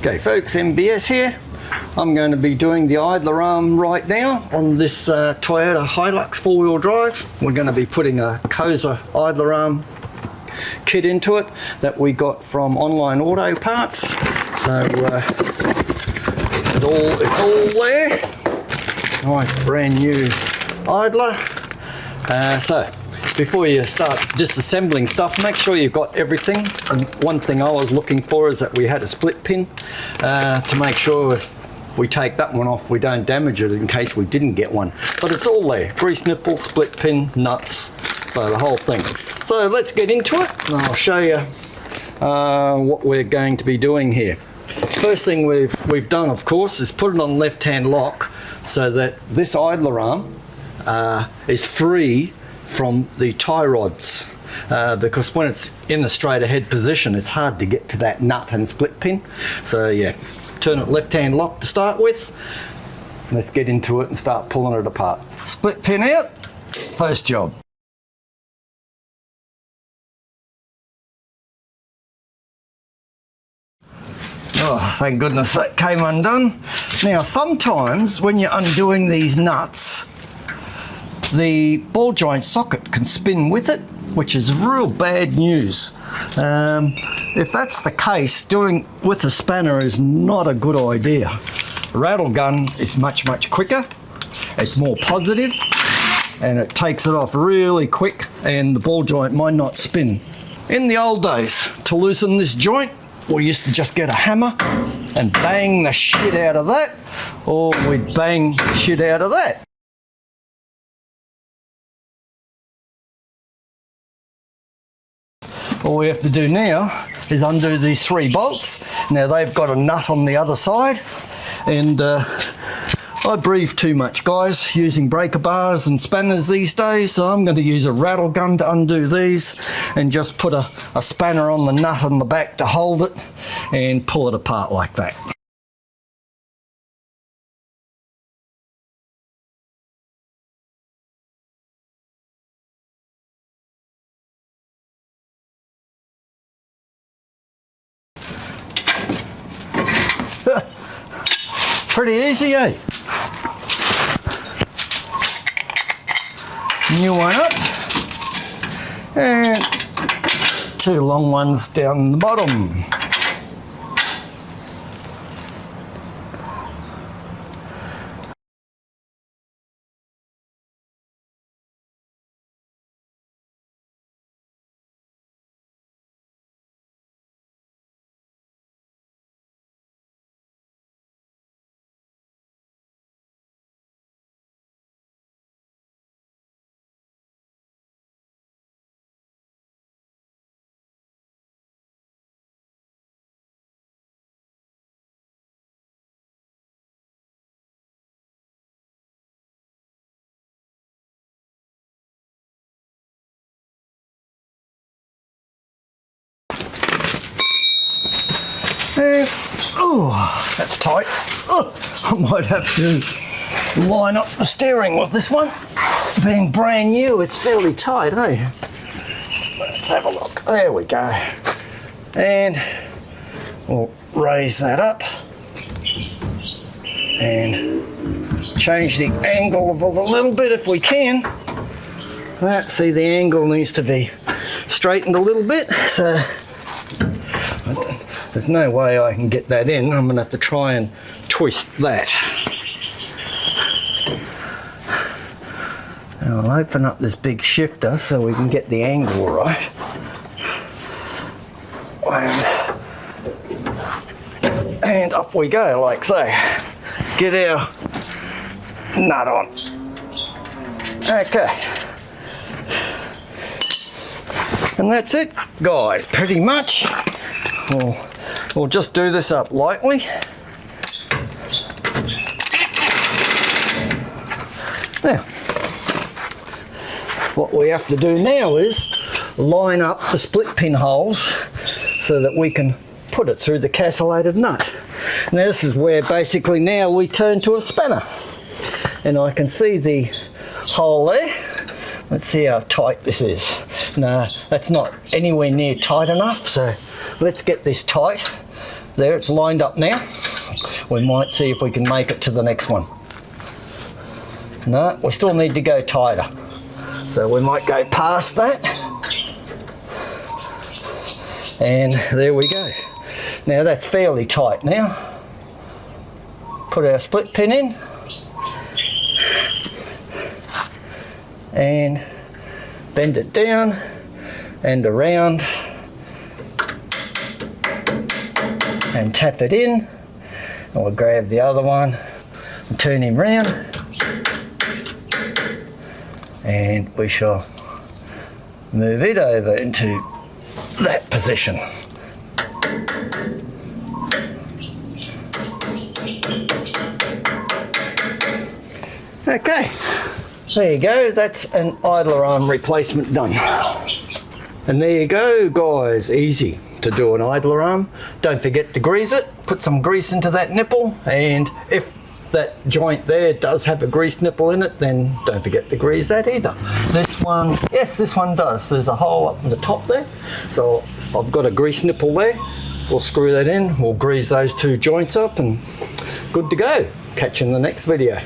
Okay folks, MBS here. I'm going to be doing the idler arm right now on this Toyota Hilux four-wheel drive. We're going to be putting a Koza idler arm kit into it that we got from Online Auto Parts. So it's all there. Nice brand new idler. So before you start disassembling stuff, make sure you've got everything. And one thing I was looking for is that we had a split pin to make sure if we take that one off we don't damage it in case we didn't get one. But it's all there, grease nipple, split pin, nuts, so the whole thing. So let's get into it and I'll show you what we're going to be doing here. First thing we've done, of course, is put it on left-hand lock so that this idler arm is free from the tie rods, because when it's in the straight ahead position it's hard to get to that nut and split pin. So yeah, turn it left-hand lock to start with. Let's get into it and start pulling it apart. Split pin out, first job. Oh, thank goodness that came undone. Now sometimes when you're undoing these nuts, the ball joint socket can spin with it, which is real bad news. If that's the case, doing with a spanner is not a good idea. A rattle gun is much quicker, it's more positive, and it takes it off really quick and the ball joint might not spin. In the old days, to loosen this joint, we used to just get a hammer and bang the shit out of that, or we'd bang the shit out of that. All we have to do now is undo these 3 bolts. Now they've got a nut on the other side, and I breathe too much, guys, using breaker bars and spanners these days, so I'm going to use a rattle gun to undo these and just put a spanner on the nut on the back to hold it and pull it apart like that. Pretty easy, eh? New one up, and 2 long ones down the bottom. Oh, that's tight. Oh, I might have to line up the steering with this one. Being brand new, it's fairly tight, eh? Let's have a look. There we go. And we'll raise that up and change the angle of it a little bit if we can. See, the angle needs to be straightened a little bit, so there's no way I can get that in. I'm going to have to try and twist that. And I'll open up this big shifter so we can get the angle right. And up we go, like so. Get our nut on. Okay. And that's it, guys, pretty much. We'll just do this up lightly. Now, what we have to do now is line up the split pin holes so that we can put it through the castellated nut. Now this is where basically now we turn to a spanner. And I can see the hole there. Let's see how tight this is. No, that's not anywhere near tight enough, so let's get this tight There, it's lined up now. We might see if we can make it to the next one. No, we still need to go tighter. So we might go past that. And there we go. Now that's fairly tight now. Put our split pin in. And bend it down and around. And tap it in. And we'll grab the other one and turn him round. And we shall move it over into that position. Okay, there you go, that's an idler arm replacement done. And there you go guys, easy to do an idler arm. Don't forget to grease it, put some grease into that nipple, and if that joint there does have a grease nipple in it, then don't forget to grease that either. This one, yes, this one does. There's a hole up in the top there, so I've got a grease nipple there. We'll screw that in, we'll grease those two joints up, and good to go. Catch you in the next video.